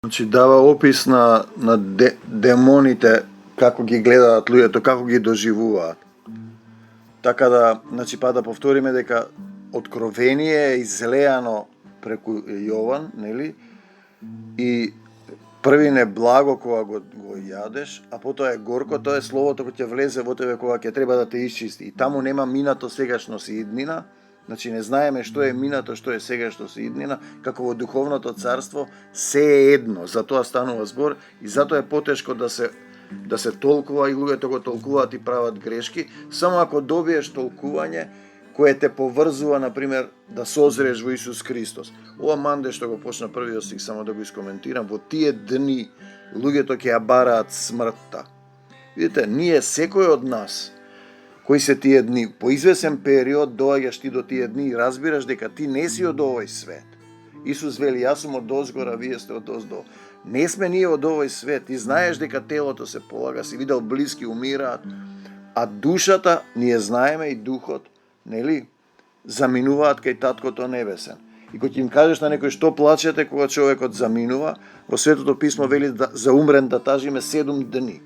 Значи дава опис на демоните, како ги гледаат луѓето, како ги доживуваат. Така да, значи да повториме дека откровение е излеано преку Јован, нели? И првин е благо кога го јадеш, а потоа е горко, тоа е словото кој ќе влезе во тебе кога ќе треба да те исчисти. И таму нема минато, сегашност и иднина. Значи не знаеме што е минато, што е сегашност и иднина, како во духовното царство се е едно. Затоа станува збор и затоа е потешко да се толкува и луѓето го толкуваат и прават грешки, само ако добиеш толкување кое те поврзува, например, да созреш во Исус Христос. Ова манде што го почна првиот стих, само да го искоментирам, во тие дни луѓето ќе ја бараат смртта. Видите, ние, секој од нас, кои се тие дни, по извесен период доаѓаш ти до тие дни и разбираш дека ти не си од овој свет. Исус вели, јас сум од озгора, вие сте од оздол. Не сме ние од овој свет. Ти знаеш дека телото се полага, си видел блиски умираат, а душата, ние знаеме и духот, нели, заминуваат кај Таткото Небесен. И кога им кажеш на некој што плачете кога човекот заминува, во Светото писмо вели за умрен да тажиме 7 дни.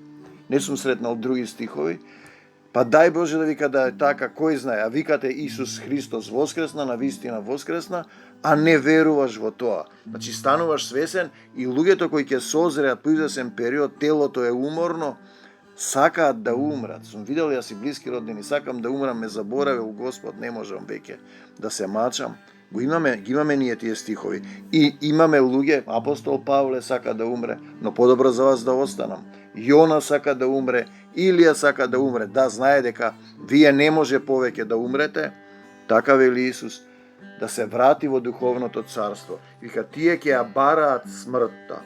Не сум сретнал други стихови. Па дај Боже да вика да е така, кој знае, а викате Исус Христос воскресна, на вистина воскресна, а не веруваш во тоа. Значи стануваш свесен и луѓето кои ќе созреат по извесен период, телото е уморно, сакаат да умрат. Сум видел јас и блиски роднини, сакам да умрам, ме заборавил Господ, не можам веќе да се мачам. Ги имаме ние тие стихови. И имаме луѓе, апостол Павле сака да умре, но подобро за вас да останам. Јона сака да умре, Илија сака да умре. Да, знае дека вие не може повеќе да умрете, така вели Исус, да се врати во духовното царство. Вика, тие ќе ја бараат смртта.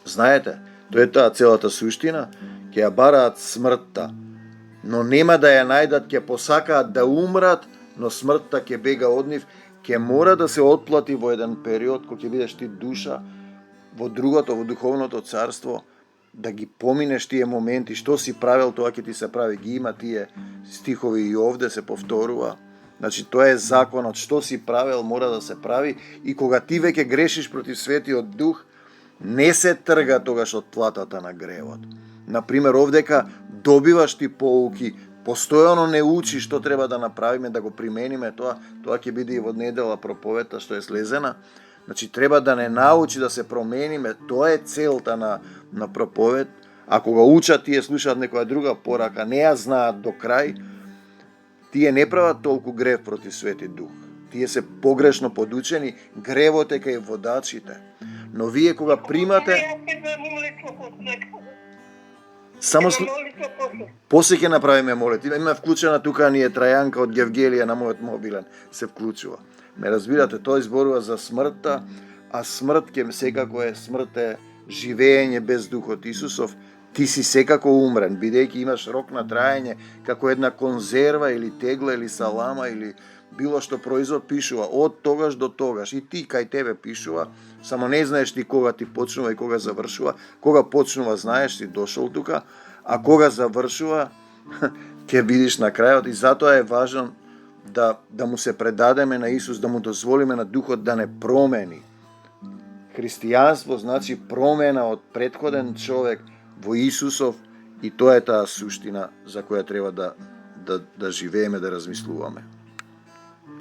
Знаете, тоа е таа целата суштина, ќе ја бараат смртта, но нема да ја најдат, ќе посакаат да умрат, но смртта ќе бега од нив, ќе мора да се отплати во еден период кога ќе бидеш ти душа во другото, во духовното царство, да ги поминеш тие моменти, што си правил, тоа ќе ти се прави. Ги има тие стихови и овде се повторува. Значи, тоа е законот, што си правил мора да се прави и кога ти веќе грешиш против Светиот Дух, не се трга тогаш од платата на гревот. Например, овдека добиваш ти поуки, постојано не учи што треба да направиме, да го примениме тоа ќе биде и во недела проповета што е слезена. Значи, треба да не научи да се промениме, тоа е целта на проповед. Ако го учат, тие слушаат некоја друга порака, не ја знаат до крај, тие не прават толку грев против Свети Дух. Тие се погрешно подучени, гревот е кај водачите. Но вие кога примате... Само после ќе направиме молитва. Има вклучена тука ни е трајанка од Гевгелија на мојот мобилен. Се вклучува. Ме разбирате, тој зборува за смртта, а смрт ќе секако е, смрт е живење без Духот Исусов. Ти си секако умрен, бидејќи имаш рок на траење, како една конзерва или тегла или салама или било што производ пишува од тогаш до тогаш. И ти кај тебе пишува, само не знаеш ти кога ти почнува и кога завршува. Кога почнува знаеш, си дошол тука, а кога завршува ќе видиш на крајот. И затоа е важно да му се предадеме на Исус, да му дозволиме на Духот да не промени. Христијанство значи промена од претходен човек во Исусов и тоа е таа суштина за која треба да живееме, да размислуваме.